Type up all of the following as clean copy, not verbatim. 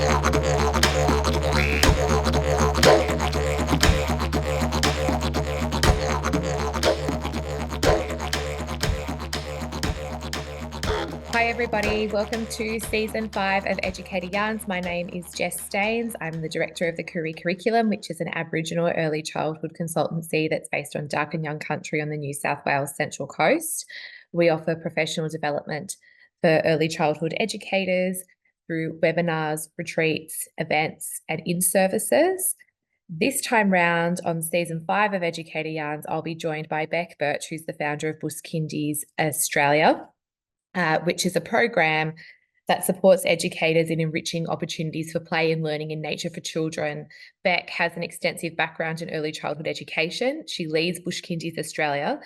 Hi everybody, welcome to Season 5 of Educator Yarns. My name is Jess Staines. I'm the Director of the Koori curriculum, which is an Aboriginal early childhood consultancy that's based on Dark and Young Country on the New South Wales Central Coast. We offer professional development for early childhood educators through webinars, retreats, events and in-services. This time round on Season 5 of Educator Yarns, I'll be joined by Beck, Burch, who's the founder of Bush Kindy Australia, which is a program that supports educators in enriching opportunities for play and learning in nature for children. Beck has an extensive background in early childhood education. She leads Bush Kindy Australia,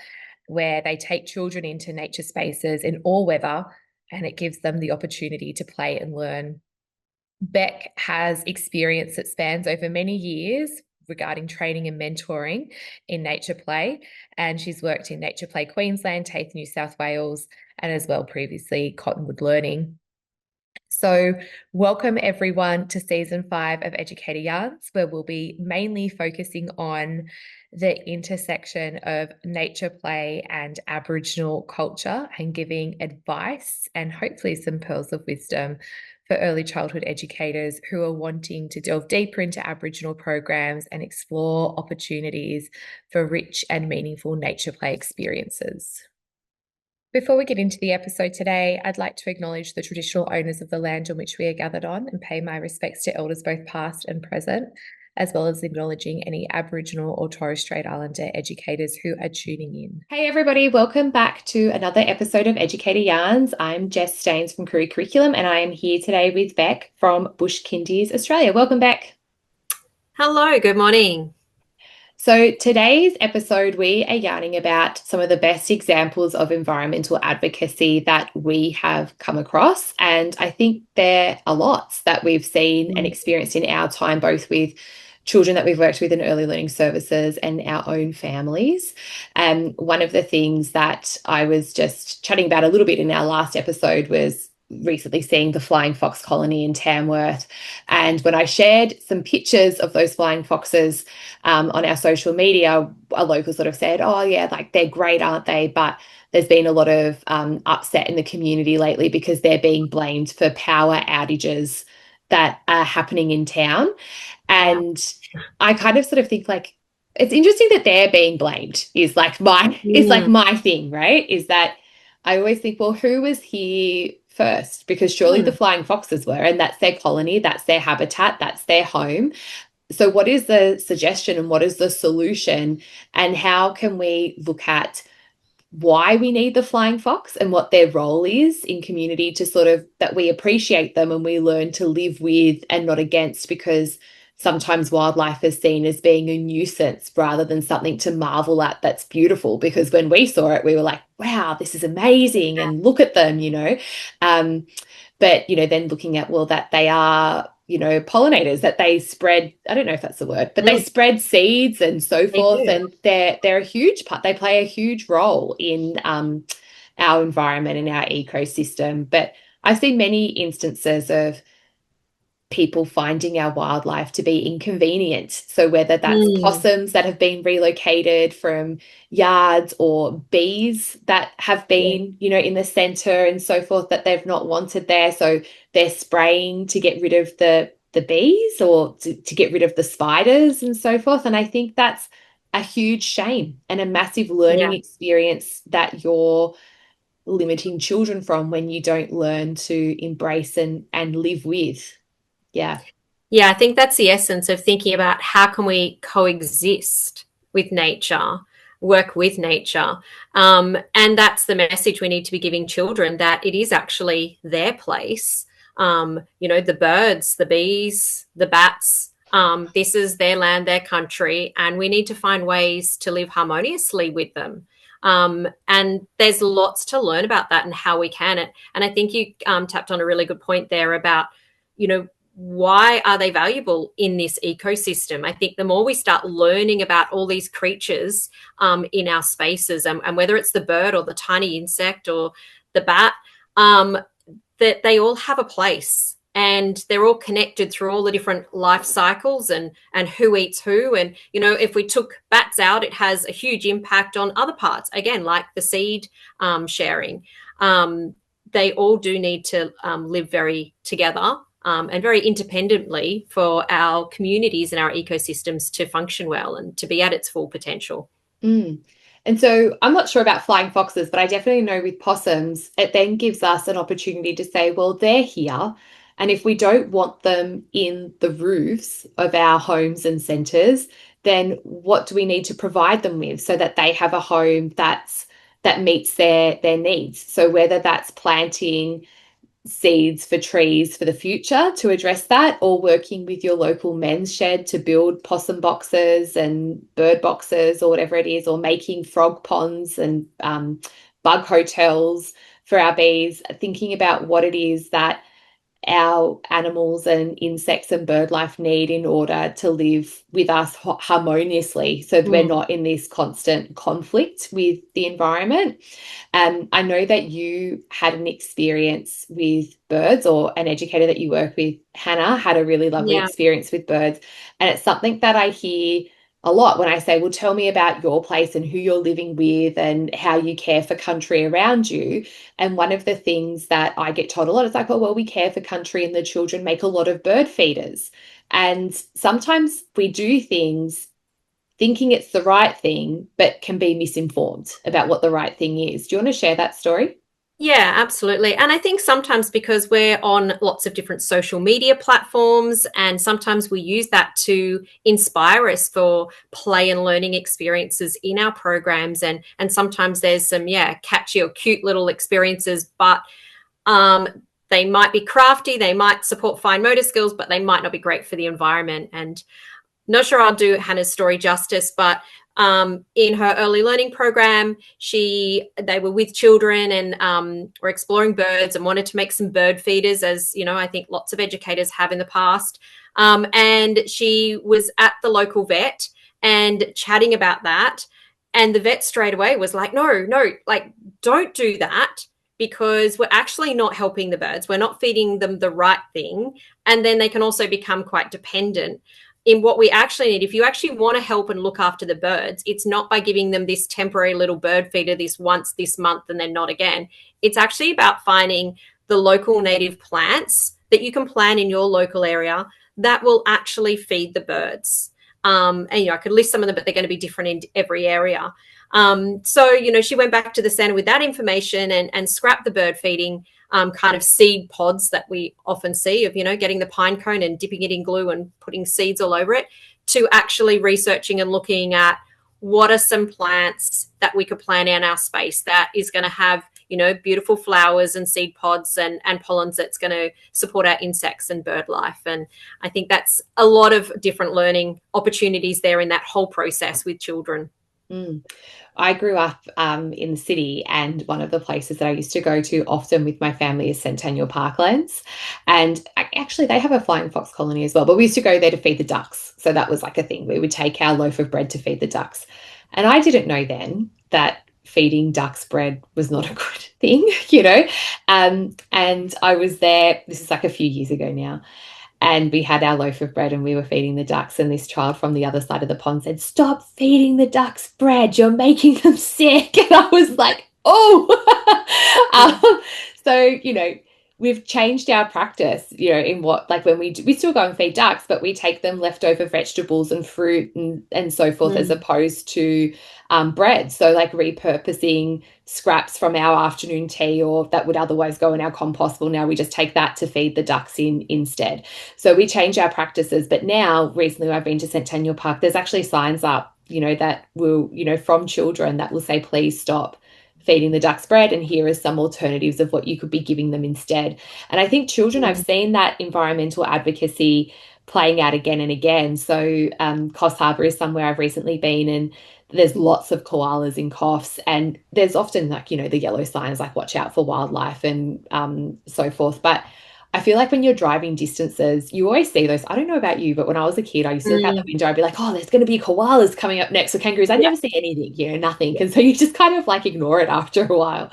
where they take children into nature spaces in all weather, and it gives them the opportunity to play and learn. Beck has experience that spans over many years regarding training and mentoring in nature play, and she's worked in Nature Play Queensland, TAFE New South Wales, and as well previously Cottonwood Learning. So welcome everyone to Season 5 of Educator Yarns, where we'll be mainly focusing on the intersection of nature play and Aboriginal culture and giving advice and hopefully some pearls of wisdom for early childhood educators who are wanting to delve deeper into Aboriginal programs and explore opportunities for rich and meaningful nature play experiences. Before we get into the episode today, I'd like to acknowledge the traditional owners of the land on which we are gathered on and pay my respects to elders both past and present, as well as acknowledging any Aboriginal or Torres Strait Islander educators who are tuning in. Hey everybody, welcome back to another episode of Educator Yarns. I'm Jess Staines from Koori Curriculum, and I am here today with Beck from Bush Kindy Australia. Welcome, Beck. Hello, good morning. So today's episode, we are yarning about some of the best examples of environmental advocacy that we have come across. And I think there are lots that we've seen and experienced in our time, both with children that we've worked with in early learning services and our own families. One of the things that I was just chatting about a little bit in our last episode was recently seeing the flying fox colony in Tamworth. And when I shared some pictures of those flying foxes on our social media, a local sort of said, oh yeah, like they're great, aren't they? But there's been a lot of upset in the community lately because they're being blamed for power outages that are happening in town. And I kind of sort of think like, it's interesting that they're being blamed is like my thing, right? Is that I always think, well, who was here first? Because surely the flying foxes were, and that's their colony, that's their habitat, that's their home. So what is the suggestion and what is the solution, and how can we look at why we need the flying fox and what their role is in community to sort of that we appreciate them and we learn to live with and not against, because sometimes wildlife is seen as being a nuisance rather than something to marvel at that's beautiful, because when we saw it, we were like, wow, this is amazing and look at them, you know. But, you know, then looking at, well, that they are, you know, pollinators, that they spread, I don't know if that's the word, but they spread seeds and so forth. And they're a huge part, they play a huge role in our environment and our ecosystem. But I've seen many instances of people finding our wildlife to be inconvenient. So whether that's possums that have been relocated from yards or bees that have been, you know, in the centre and so forth that they've not wanted there. So they're spraying to get rid of the bees or to get rid of the spiders and so forth. And I think that's a huge shame and a massive learning experience that you're limiting children from when you don't learn to embrace and live with. Yeah, I think that's the essence of thinking about how can we coexist with nature, work with nature. And that's the message we need to be giving children, that it is actually their place. You know, the birds, the bees, the bats, this is their land, their country, and we need to find ways to live harmoniously with them. And there's lots to learn about that and how we can. And I think you tapped on a really good point there about, you know, why are they valuable in this ecosystem? I think the more we start learning about all these creatures in our spaces, and whether it's the bird or the tiny insect or the bat, that they all have a place and they're all connected through all the different life cycles and who eats who. And if we took bats out, it has a huge impact on other parts, again, like the seed sharing. They all do need to live very together and very independently for our communities and our ecosystems to function well and to be at its full potential. Mm. And so I'm not sure about flying foxes, but I definitely know with possums, it then gives us an opportunity to say, well, they're here. And if we don't want them in the roofs of our homes and centres, then what do we need to provide them with so that they have a home that meets their needs? So whether that's planting seeds for trees for the future to address that, or working with your local men's shed to build possum boxes and bird boxes or whatever it is, or making frog ponds and bug hotels for our bees, thinking about what it is that our animals and insects and bird life need in order to live with us harmoniously, so that we're not in this constant conflict with the environment. I know that you had an experience with birds, or an educator that you work with, Hannah, had a really lovely experience with birds. And it's something that I hear a lot when I say, well, tell me about your place and who you're living with and how you care for country around you. And one of the things that I get told a lot is like, oh, well, we care for country and the children make a lot of bird feeders. And sometimes we do things thinking it's the right thing, but can be misinformed about what the right thing is. Do you want to share that story? Yeah, absolutely. And I think sometimes because we're on lots of different social media platforms, and sometimes we use that to inspire us for play and learning experiences in our programs. And sometimes there's some, catchy or cute little experiences, but they might be crafty, they might support fine motor skills, but they might not be great for the environment. And not sure I'll do Hannah's story justice, but in her early learning program, they were with children and were exploring birds and wanted to make some bird feeders, as I think lots of educators have in the past. And she was at the local vet and chatting about that. And the vet straight away was like, no, like, don't do that, because we're actually not helping the birds. We're not feeding them the right thing. And then they can also become quite dependent. In what we actually need, if you actually want to help and look after the birds, it's not by giving them this temporary little bird feeder this once this month and then not again. It's actually about finding the local native plants that you can plant in your local area that will actually feed the birds. And I could list some of them, but they're going to be different in every area. So she went back to the centre with that information and scrapped the bird feeding kind of seed pods that we often see of, getting the pine cone and dipping it in glue and putting seeds all over it, to actually researching and looking at what are some plants that we could plant in our space that is going to have, beautiful flowers and seed pods and pollens that's going to support our insects and bird life. And I think that's a lot of different learning opportunities there in that whole process with children. I grew up in the city, and one of the places that I used to go to often with my family is Centennial Parklands. And actually, they have a flying fox colony as well, but we used to go there to feed the ducks. So that was like a thing. We would take our loaf of bread to feed the ducks. And I didn't know then that feeding ducks bread was not a good thing, and I was there, this is like a few years ago now, and we had our loaf of bread and we were feeding the ducks, and this child from the other side of the pond said, "Stop feeding the ducks bread, you're making them sick." And I was like, oh. So we've changed our practice, in what, like, when we still go and feed ducks, but we take them leftover vegetables and fruit and so forth, as opposed to bread. So like repurposing scraps from our afternoon tea, or that would otherwise go in our compost. Well, now we just take that to feed the ducks instead. So we change our practices. But now, recently, I've been to Centennial Park. There's actually signs up, that will, from children, that will say, please stop feeding the ducks bread, and here are some alternatives of what you could be giving them instead. And I think children, I've seen that environmental advocacy playing out again and again. So Coffs Harbour is somewhere I've recently been, and there's lots of koalas in Coffs, and there's often like, the yellow signs like watch out for wildlife and so forth. But I feel like when you're driving distances, you always see those. I don't know about you, but when I was a kid, I used to look out the window, I'd be like, oh, there's going to be koalas coming up next, or kangaroos. I never see anything, nothing. And so you just kind of like ignore it after a while.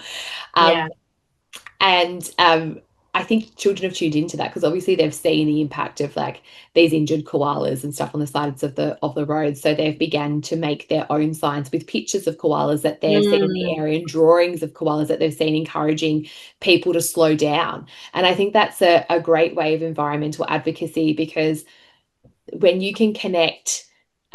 And I think children have tuned into that because obviously they've seen the impact of like these injured koalas and stuff on the sides of the road. So they've began to make their own signs with pictures of koalas that they've seen in the area and drawings of koalas that they've seen, encouraging people to slow down. And I think that's a great way of environmental advocacy, because when you can connect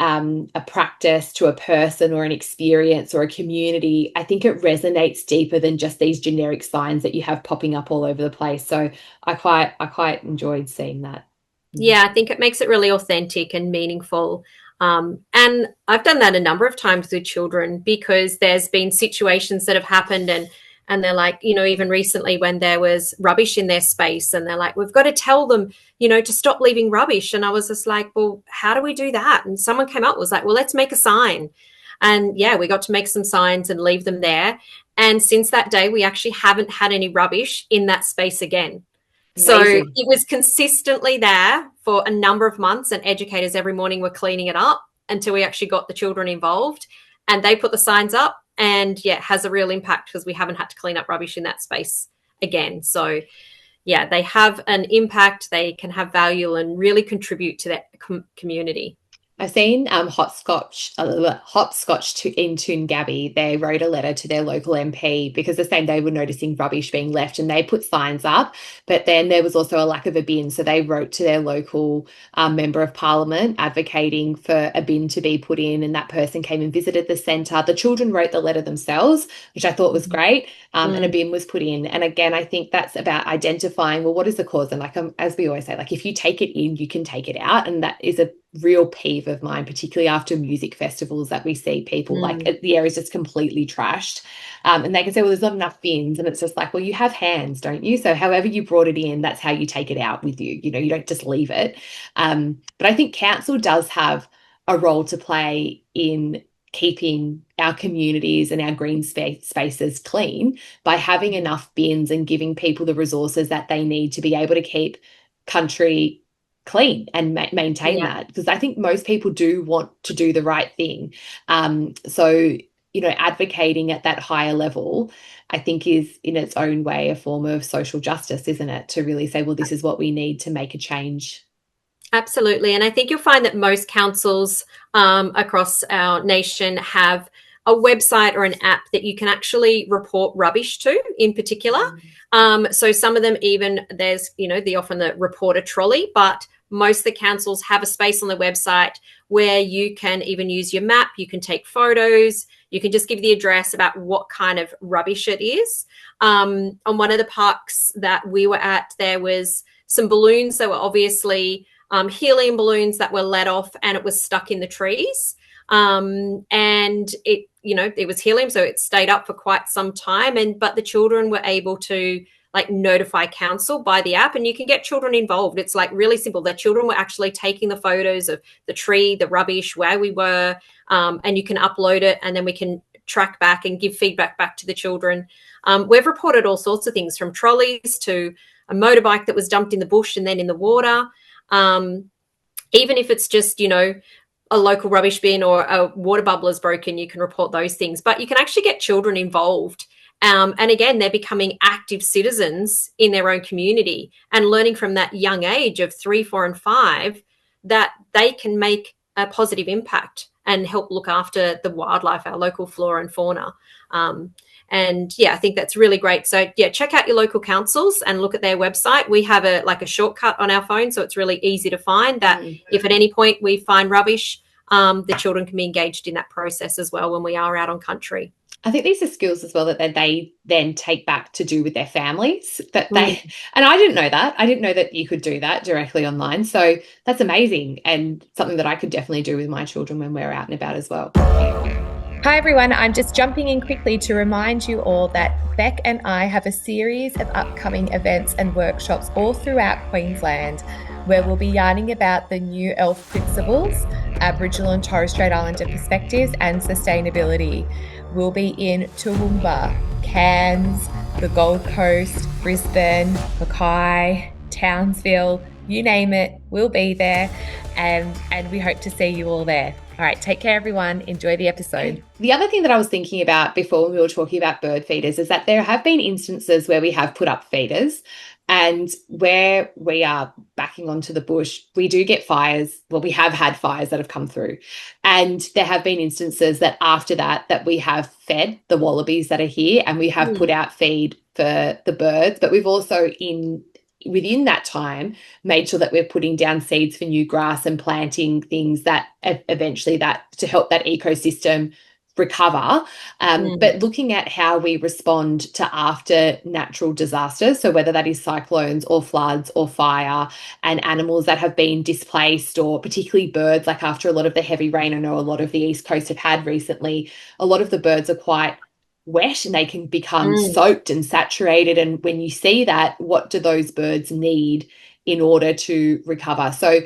a practice to a person or an experience or a community, I think it resonates deeper than just these generic signs that you have popping up all over the place. So I quite enjoyed seeing that. Yeah, I think it makes it really authentic and meaningful. And I've done that a number of times with children, because there's been situations that have happened, and they're like, even recently when there was rubbish in their space, and they're like, we've got to tell them, to stop leaving rubbish. And I was just like, well, how do we do that? And someone came up, was like, well, let's make a sign. And yeah, we got to make some signs and leave them there. And since that day, we actually haven't had any rubbish in that space again. So Amazing. it was consistently there for a number of months, and educators every morning were cleaning it up until we actually got the children involved, and they put the signs up, and yeah, it has a real impact because we haven't had to clean up rubbish in that space again. So yeah, they have an impact, they can have value and really contribute to that community. I've seen Hopscotch in Toongabbie. They wrote a letter to their local MP because the same day were noticing rubbish being left, and they put signs up. But then there was also a lack of a bin, so they wrote to their local member of parliament advocating for a bin to be put in, and that person came and visited the centre. The children wrote the letter themselves, which I thought was great, and a bin was put in. And again, I think that's about identifying, well, what is the cause? And like as we always say, like if you take it in, you can take it out, and that is a real peeve of mine, particularly after music festivals, that we see people like the area is just completely trashed, and they can say, well, there's not enough bins, and it's just like, well, you have hands, don't you? So however you brought it in, that's how you take it out with you. You don't just leave it. But I think council does have a role to play in keeping our communities and our green spaces clean by having enough bins and giving people the resources that they need to be able to keep country clean and maintain that, because I think most people do want to do the right thing. So advocating at that higher level, I think, is in its own way a form of social justice, isn't it? To really say, well, this is what we need to make a change. Absolutely. And I think you'll find that most councils across our nation have a website or an app that you can actually report rubbish to in particular. So some of them, even there's, often the reporter trolley, but most of the councils have a space on the website where you can even use your map, you can take photos, you can just give the address about what kind of rubbish it is. On one of the parks that we were at, there was some balloons that were obviously helium balloons that were let off, and it was stuck in the trees. And it was helium, so it stayed up for quite some time. But the children were able to notify council by the app, and you can get children involved. It's really simple. The children were actually taking the photos of the tree, the rubbish, where we were, and you can upload it, and then we can track back and give feedback back to the children. We've reported all sorts of things, from trolleys to a motorbike that was dumped in the bush and then in the water. Even if it's just, a local rubbish bin or a water bubbler's broken, you can report those things. But you can actually get children involved. And again, they're becoming active citizens in their own community and learning from that young age of 3, 4, and 5 that they can make a positive impact and help look after the wildlife, our local flora and fauna. And yeah, I think that's really great. So yeah, check out your local councils and look at their website. We have a shortcut on our phone, so it's really easy to find that. If at any point we find rubbish, the children can be engaged in that process as well when we are out on country. I think these are skills as well that they then take back to do with their families. And I didn't know that. I didn't know that you could do that directly online. So that's amazing, and something that I could definitely do with my children when we're out and about as well. Hi everyone, I'm just jumping in quickly to remind you all that Beck and I have a series of upcoming events and workshops all throughout Queensland, where we'll be yarning about the new ELF principles, Aboriginal and Torres Strait Islander perspectives, and sustainability. We'll be in Toowoomba, Cairns, the Gold Coast, Brisbane, Mackay, Townsville, you name it, we'll be there, and we hope to see you all there. All right, take care, everyone. Enjoy the episode. The other thing that I was thinking about before we were talking about bird feeders is that there have been instances where we have put up feeders, And where we are backing onto the bush, we do get fires. Well, we have had fires that have come through. And there have been instances that after that we have fed the wallabies that are here, and we have put out feed for the birds. But we've also within that time made sure that we're putting down seeds for new grass and planting things that eventually that to help that ecosystem recover. But looking at how we respond to after natural disasters, so whether that is cyclones or floods or fire, and animals that have been displaced, or particularly birds, like after a lot of the heavy rain I know a lot of the East Coast have had recently, a lot of the birds are quite wet and they can become soaked and saturated. And when you see that, what do those birds need in order to recover? So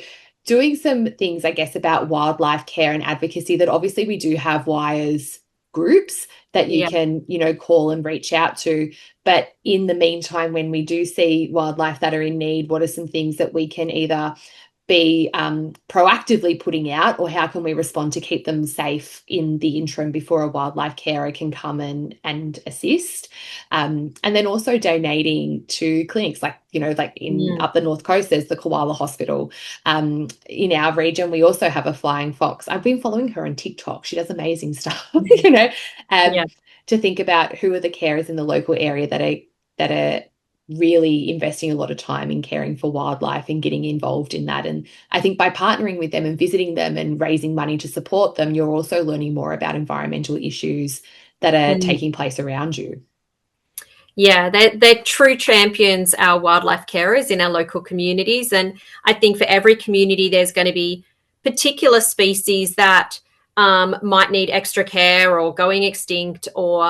doing some things, I guess, about wildlife care and advocacy, that obviously we do have WIRES groups that you can, call and reach out to. But in the meantime, when we do see wildlife that are in need, what are some things that we can either be proactively putting out, or how can we respond to keep them safe in the interim before a wildlife carer can come and assist? And then also donating to clinics, like in up the North Coast, there's the Koala Hospital. In our region, we also have a flying fox. I've been following her on TikTok. She does amazing stuff, to think about who are the carers in the local area that are really investing a lot of time in caring for wildlife and getting involved in that. And I think by partnering with them and visiting them and raising money to support them, you're also learning more about environmental issues that are taking place around you. Yeah, they're true champions, our wildlife carers in our local communities. And I think for every community, there's going to be particular species that might need extra care or going extinct, or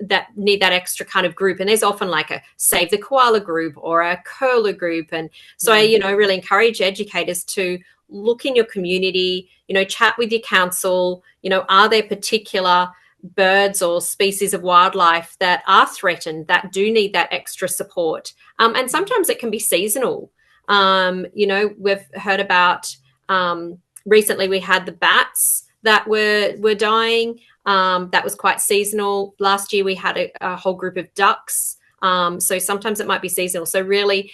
that need that extra kind of group. And there's often like a Save the Koala group or a koala group. And so I, really encourage educators to look in your community, chat with your council, are there particular birds or species of wildlife that are threatened that do need that extra support? And sometimes it can be seasonal. We've heard about recently we had the bats that were dying. That was quite seasonal. Last year we had a whole group of ducks. So sometimes it might be seasonal. So really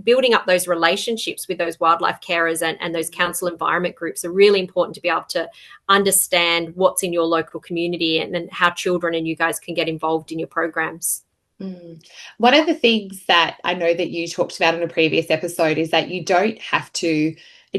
building up those relationships with those wildlife carers and those council environment groups are really important to be able to understand what's in your local community and how children and you guys can get involved in your programs. One of the things that I know that you talked about in a previous episode is that it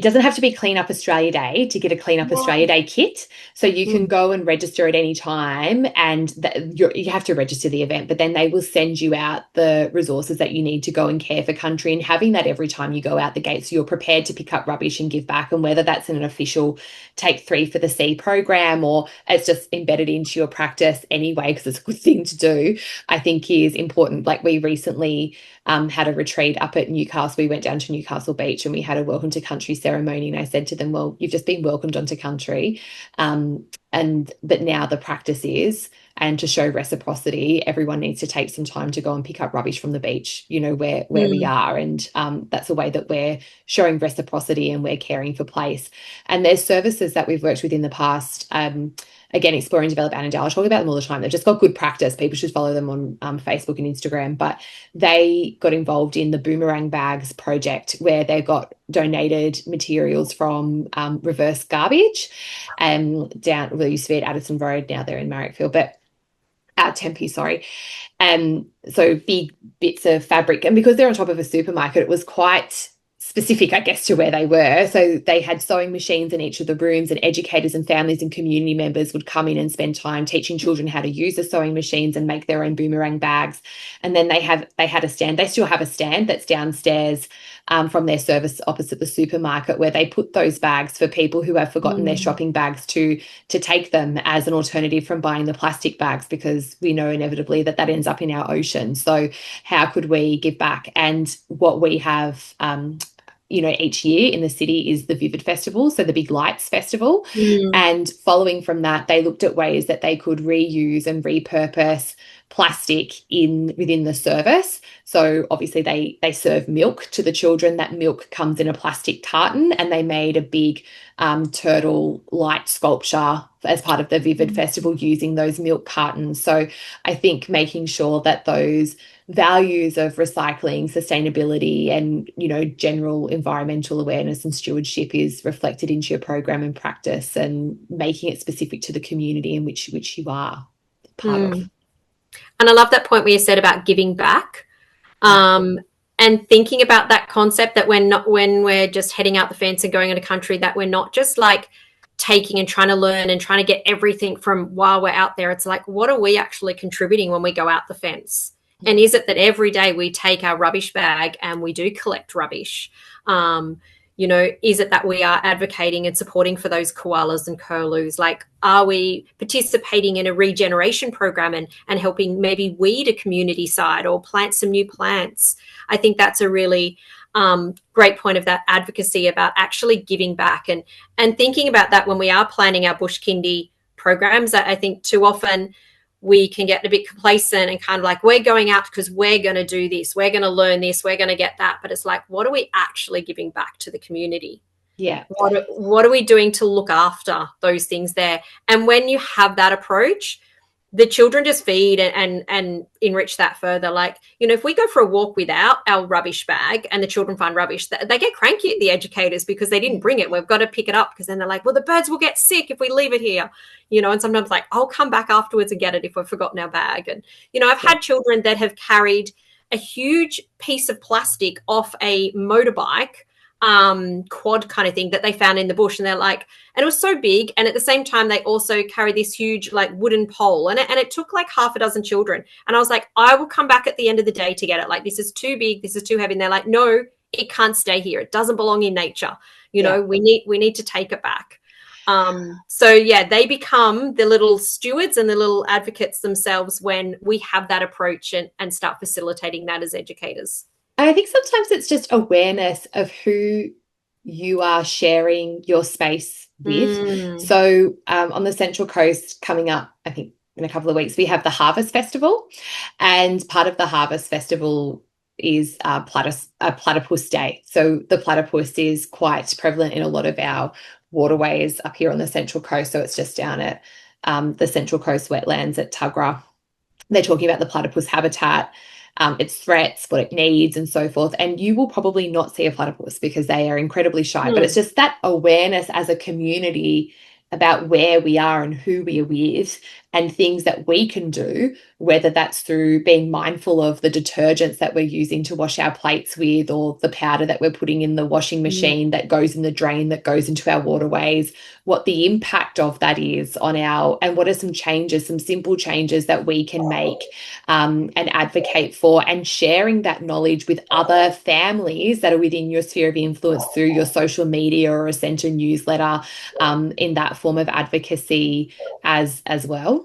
doesn't have to be Clean Up Australia Day to get a Clean Up Australia Day kit. So you can go and register at any time, and you have to register the event, but then they will send you out the resources that you need to go and care for country, and having that every time you go out the gate, so you're prepared to pick up rubbish and give back. And whether that's in an official Take 3 for the Sea program, or it's just embedded into your practice anyway, because it's a good thing to do, I think is important. Like we recently had a retreat up at Newcastle. We went down to Newcastle Beach and we had a welcome to country ceremony, and I said to them, well, you've just been welcomed onto country, but now the practice is, and to show reciprocity, everyone needs to take some time to go and pick up rubbish from the beach, where we are. And that's a way that we're showing reciprocity and we're caring for place. And there's services that we've worked with in the past, again, Explore and Develop Annandale. I talk about them all the time. They've just got good practice. People should follow them on Facebook and Instagram. But they got involved in the Boomerang Bags project, where they got donated materials from reverse garbage down, well, they used to be at Addison Road, now they're in Marrickville, but Tempe, sorry. So big bits of fabric. And because they're on top of a supermarket, it was quite specific, I guess, to where they were. So they had sewing machines in each of the rooms, and educators and families and community members would come in and spend time teaching children how to use the sewing machines and make their own boomerang bags. And then they had a stand. They still have a stand that's downstairs from their service opposite the supermarket, where they put those bags for people who have forgotten their shopping bags to take them as an alternative from buying the plastic bags, because we know inevitably that ends up in our ocean. So how could we give back? And what we have each year in the city is the Vivid Festival, so the Big Lights Festival. And following from that, they looked at ways that they could reuse and repurpose plastic within the service. So obviously they serve milk to the children. That milk comes in a plastic tartan, and they made a big turtle light sculpture as part of the Vivid Festival, using those milk cartons. So I think making sure that those values of recycling, sustainability, and, you know, general environmental awareness and stewardship is reflected into your program and practice, and making it specific to the community in which you are part of. And I love that point where you said about giving back. And thinking about that concept that when we're just heading out the fence and going in a country, that we're not just like taking and trying to learn and trying to get everything from while we're out there. It's like, what are we actually contributing when we go out the fence? And is it that every day we take our rubbish bag and we do collect rubbish? You know, is it that we are advocating and supporting for those koalas and curlews? Like, are we participating in a regeneration program and helping maybe weed a community side or plant some new plants? I think that's a really great point of that advocacy about actually giving back and thinking about that when we are planning our Bush Kindy programs. I think too often we can get a bit complacent and kind of like, we're going out because we're going to do this, we're going to learn this, we're going to get that. But it's like, what are we actually giving back to the community? Yeah. What are we doing to look after those things there? And when you have that approach, the children just feed and enrich that further. Like, you know, if we go for a walk without our rubbish bag and the children find rubbish, they get cranky at the educators because they didn't bring it. We've got to pick it up, because then they're like, well, the birds will get sick if we leave it here, you know. And sometimes like, I'll come back afterwards and get it if we've forgotten our bag. And, you know, I've had children that have carried a huge piece of plastic off a motorbike quad kind of thing that they found in the bush, and they're like, and it was so big, and at the same time they also carry this huge like wooden pole, and it took like half a dozen children, and I was like, I will come back at the end of the day to get it, like, this is too big, this is too heavy. And they're like, no, it can't stay here, it doesn't belong in nature, you know, we need to take it back. So yeah, they become the little stewards and the little advocates themselves when we have that approach and start facilitating that as educators. And I think sometimes it's just awareness of who you are sharing your space with. So on the Central Coast coming up, I think in a couple of weeks, we have the Harvest Festival. And part of the Harvest Festival is Platypus Day. So the platypus is quite prevalent in a lot of our waterways up here on the Central Coast. So it's just down at the Central Coast wetlands at Tuggerah. They're talking about the platypus habitat, its threats, what it needs, and so forth. And you will probably not see a platypus because they are incredibly shy. But it's just that awareness as a community about where we are and who we are with, and things that we can do, whether that's through being mindful of the detergents that we're using to wash our plates with, or the powder that we're putting in the washing machine that goes in the drain that goes into our waterways, what the impact of that is on and what are some changes, some simple changes that we can make and advocate for, and sharing that knowledge with other families that are within your sphere of influence through your social media or a centre newsletter, in that form of advocacy as well.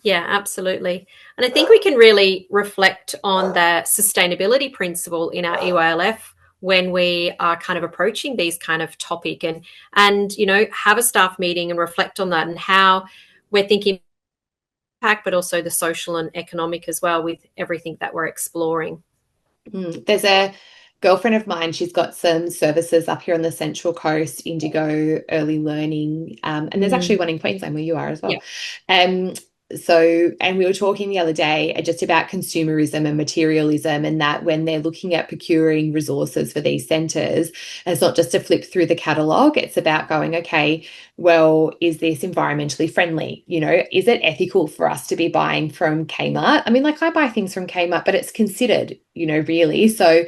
Yeah, absolutely. And I think we can really reflect on the sustainability principle in our EYLF when we are kind of approaching these kind of topic, and you know, have a staff meeting and reflect on that and how we're thinking impact, but also the social and economic as well with everything that we're exploring. There's a girlfriend of mine, she's got some services up here on the Central Coast, Indigo Early Learning, and there's actually one in Queensland where you are as well. Yeah. And we were talking the other day just about consumerism and materialism, and that when they're looking at procuring resources for these centres, it's not just to flip through the catalogue, it's about going, okay, well, is this environmentally friendly? You know, is it ethical for us to be buying from Kmart? I mean, like, I buy things from Kmart, but it's considered, you know, really. So,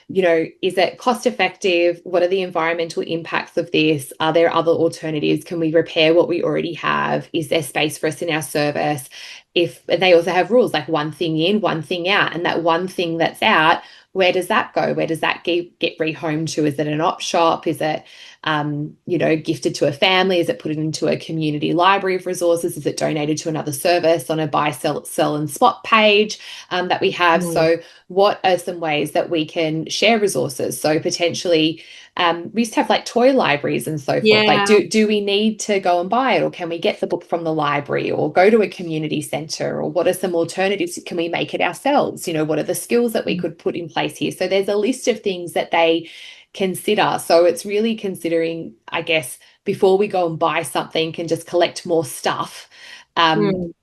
you know, is it cost effective? What are the environmental impacts of this? Are there other alternatives? Can we repair what we already have? Is there space for us in our service? And they also have rules like one thing in, one thing out, and that one thing that's out, where does that go? Where does that get rehomed to? Is it an op shop? Is it, you know, gifted to a family? Is it put into a community library of resources? Is it donated to another service on a buy, sell and swap page that we have? So what are some ways that we can share resources? So potentially we used to have like toy libraries and so forth. Like, do we need to go and buy it, or can we get the book from the library, or go to a community centre, or what are some alternatives? Can we make it ourselves? You know, what are the skills that we could put in place here? So there's a list of things that they consider. So it's really considering, I guess, before we go and buy something and just collect more stuff, Mm.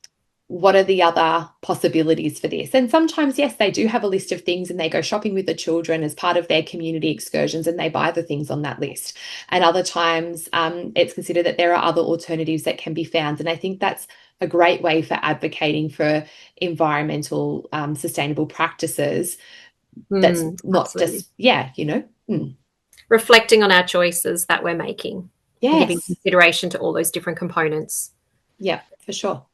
what are the other possibilities for this? And sometimes, yes, they do have a list of things and they go shopping with the children as part of their community excursions and they buy the things on that list. And other times, it's considered that there are other alternatives that can be found. And I think that's a great way for advocating for environmental, sustainable practices. That's not Absolutely. just, yeah, you know. Reflecting on our choices that we're making and giving Yes. consideration to all those different components. Yeah, for sure.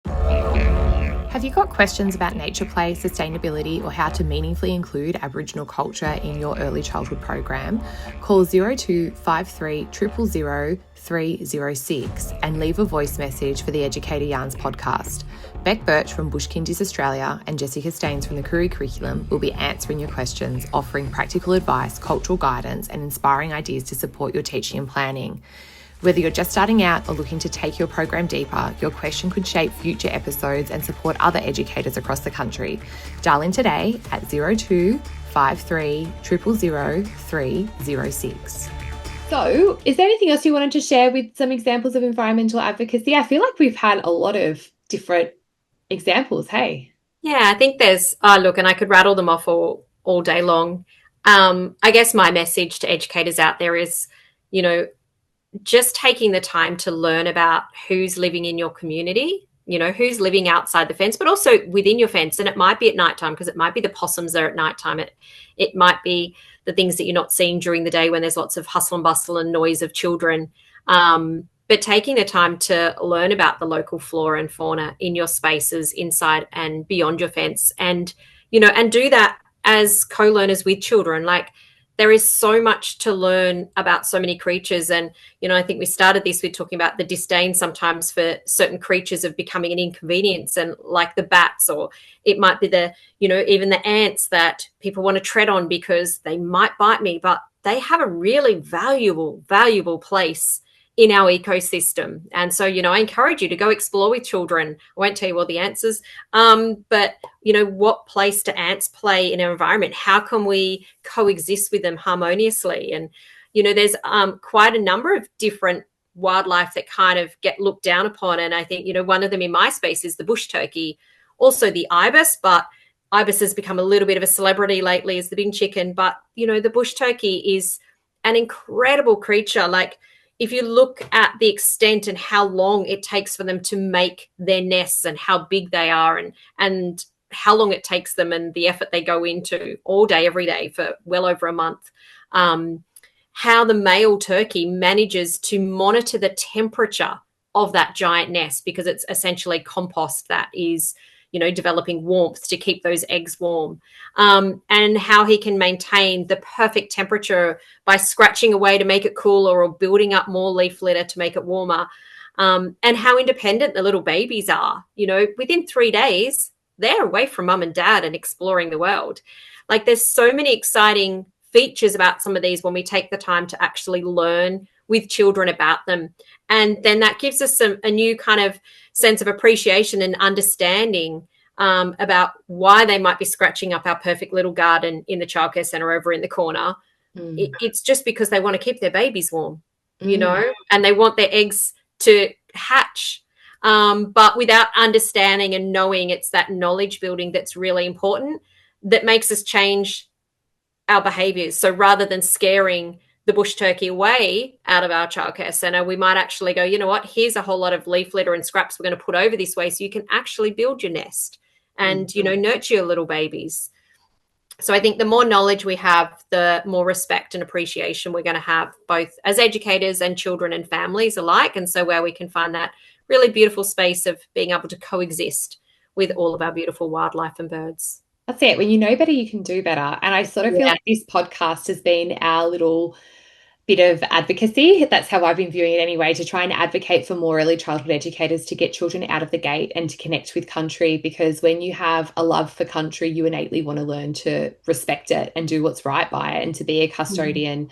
Have you got questions about nature play, sustainability, or how to meaningfully include Aboriginal culture in your early childhood program? Call 0253 000 306 and leave a voice message for the Educator Yarns podcast. Beck Burch from Bush Kindy Australia and Jessica Staines from the Koori curriculum will be answering your questions, offering practical advice, cultural guidance, and inspiring ideas to support your teaching and planning. Whether you're just starting out or looking to take your program deeper, your question could shape future episodes and support other educators across the country. Dial in today at 0253 000 306. So, is there anything else you wanted to share with some examples of environmental advocacy? I feel like we've had a lot of different examples. Hey. Yeah, I think there's, look, and I could rattle them off all day long. I guess my message to educators out there is, you know, just taking the time to learn about who's living in your community, you know, who's living outside the fence, but also within your fence. And it might be at nighttime because it might be the possums there at nighttime. It might be the things that you're not seeing during the day when there's lots of hustle and bustle and noise of children. But taking the time to learn about the local flora and fauna in your spaces inside and beyond your fence, and, you know, and do that as co-learners with children. Like, there is so much to learn about so many creatures. And, you know, I think we started this with talking about the disdain sometimes for certain creatures of becoming an inconvenience, and like the bats, or it might be the, you know, even the ants that people want to tread on because they might bite me, but they have a really valuable place in our ecosystem. And so, you know, I encourage you to go explore with children. I won't tell you all the answers, but, you know, what place do ants play in our environment? How can we coexist with them harmoniously? And, you know, there's quite a number of different wildlife that kind of get looked down upon. And I think, you know, one of them in my space is the bush turkey, also the ibis, but ibis has become a little bit of a celebrity lately as the bin chicken. But, you know, the bush turkey is an incredible creature. Like, if you look at the extent and how long it takes for them to make their nests and how big they are, and how long it takes them and the effort they go into all day, every day for well over a month, how the male turkey manages to monitor the temperature of that giant nest, because it's essentially compost that is, you know, developing warmth to keep those eggs warm, and how he can maintain the perfect temperature by scratching away to make it cooler or building up more leaf litter to make it warmer, and how independent the little babies are. You know, within 3 days, they're away from mum and dad and exploring the world. Like, there's so many exciting features about some of these when we take the time to actually learn with children about them. And then that gives us a new kind of sense of appreciation and understanding about why they might be scratching up our perfect little garden in the childcare centre over in the corner. It's just because they want to keep their babies warm, you know, and they want their eggs to hatch. But without understanding and knowing, it's that knowledge building that's really important, that makes us change our behaviours. So rather than scaring the bush turkey away out of our childcare centre, we might actually go, you know what, here's a whole lot of leaf litter and scraps we're going to put over this way so you can actually build your nest and, you know, nurture your little babies. So I think the more knowledge we have, the more respect and appreciation we're going to have, both as educators and children and families alike. And so where we can find that really beautiful space of being able to coexist with all of our beautiful wildlife and birds. That's it. When you know better, you can do better. And I sort of feel like this podcast has been our little bit of advocacy. That's how I've been viewing it anyway, to try and advocate for more early childhood educators to get children out of the gate and to connect with country, because when you have a love for country, you innately want to learn to respect it and do what's right by it and to be a custodian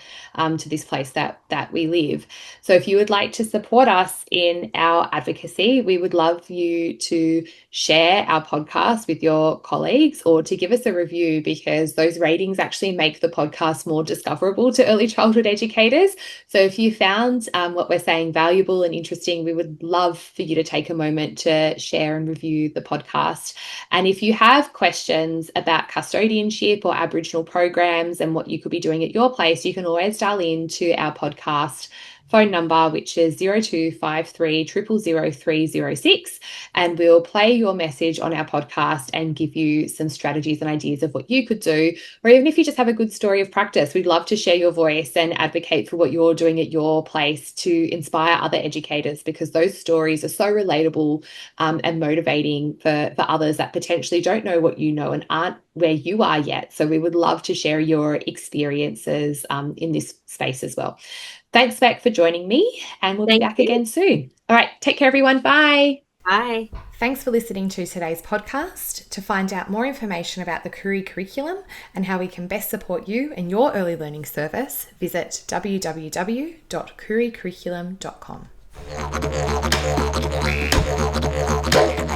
to this place that we live. So if you would like to support us in our advocacy, we would love you to share our podcast with your colleagues or to give us a review, because those ratings actually make the podcast more discoverable to early childhood educators. So if you found what we're saying valuable and interesting, we would love for you to take a moment to share and review the podcast. And if you have questions about custodianship or Aboriginal programs and what you could be doing at your place, you can always dial into our podcast phone number, which is 0253 000 306, and we'll play your message on our podcast and give you some strategies and ideas of what you could do. Or even if you just have a good story of practice, we'd love to share your voice and advocate for what you're doing at your place to inspire other educators, because those stories are so relatable and motivating for others that potentially don't know what you know and aren't where you are yet. So we would love to share your experiences in this space as well. Thanks, Beck, for joining me, and we'll be back again soon. All right, take care, everyone. Bye. Bye. Thanks for listening to today's podcast. To find out more information about the Koori curriculum and how we can best support you and your early learning service, visit www.kooricurriculum.com.